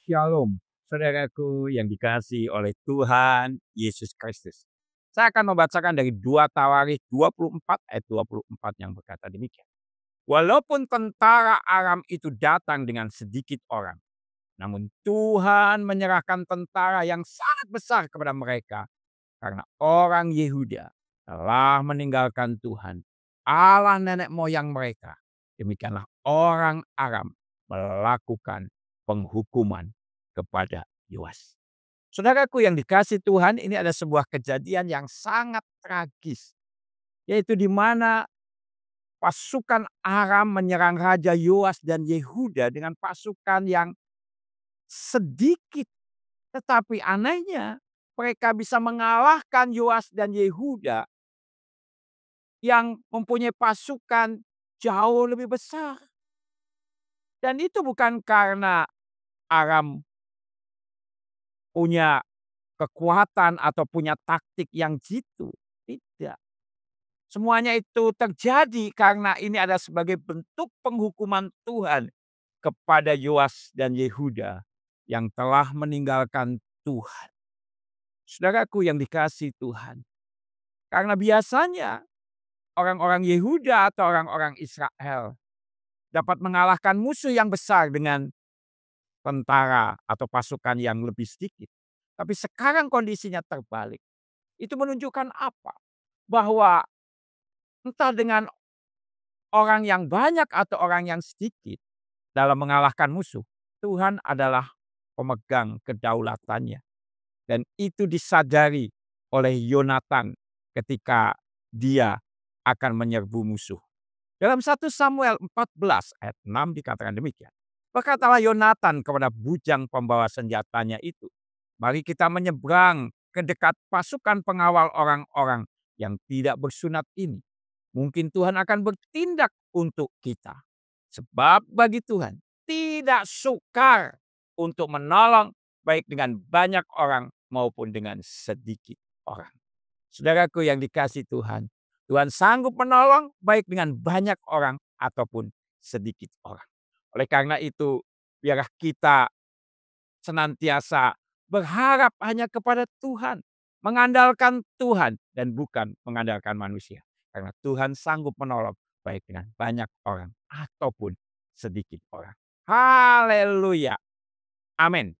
Shalom, saudaraku yang dikasihi oleh Tuhan Yesus Kristus. Saya akan membacakan dari 2 Tawarikh 24 ayat 24 yang berkata demikian. Walaupun tentara Aram itu datang dengan sedikit orang, namun Tuhan menyerahkan tentara yang sangat besar kepada mereka karena orang Yehuda telah meninggalkan Tuhan, Allah nenek moyang mereka. Demikianlah orang Aram melakukan penghukuman kepada Yoas. Saudaraku yang dikasihi Tuhan, ini ada sebuah kejadian yang sangat tragis. Yaitu di mana pasukan Aram menyerang Raja Yoas dan Yehuda dengan pasukan yang sedikit. Tetapi anehnya mereka bisa mengalahkan Yoas dan Yehuda yang mempunyai pasukan jauh lebih besar. Dan itu bukan karena Aram punya kekuatan atau punya taktik yang jitu. Tidak. Semuanya itu terjadi karena ini ada sebagai bentuk penghukuman Tuhan kepada Yoas dan Yehuda yang telah meninggalkan Tuhan. Saudaraku yang dikasihi Tuhan. Karena biasanya orang-orang Yehuda atau orang-orang Israel dapat mengalahkan musuh yang besar dengan tentara atau pasukan yang lebih sedikit. Tapi sekarang kondisinya terbalik. Itu menunjukkan apa? Bahwa entah dengan orang yang banyak atau orang yang sedikit dalam mengalahkan musuh, Tuhan adalah pemegang kedaulatannya. Dan itu disadari oleh Yonatan ketika dia akan menyerbu musuh. Dalam 1 Samuel 14 ayat 6 dikatakan demikian. Berkatalah Yonatan kepada bujang pembawa senjatanya itu, mari kita menyeberang ke dekat pasukan pengawal orang-orang yang tidak bersunat ini. Mungkin Tuhan akan bertindak untuk kita. Sebab bagi Tuhan tidak sukar untuk menolong baik dengan banyak orang maupun dengan sedikit orang. Saudaraku yang dikasihi Tuhan, Tuhan sanggup menolong baik dengan banyak orang ataupun sedikit orang. Oleh karena itu, biarlah kita senantiasa berharap hanya kepada Tuhan, mengandalkan Tuhan dan bukan mengandalkan manusia. Karena Tuhan sanggup menolong baik dengan banyak orang ataupun sedikit orang. Haleluya. Amin.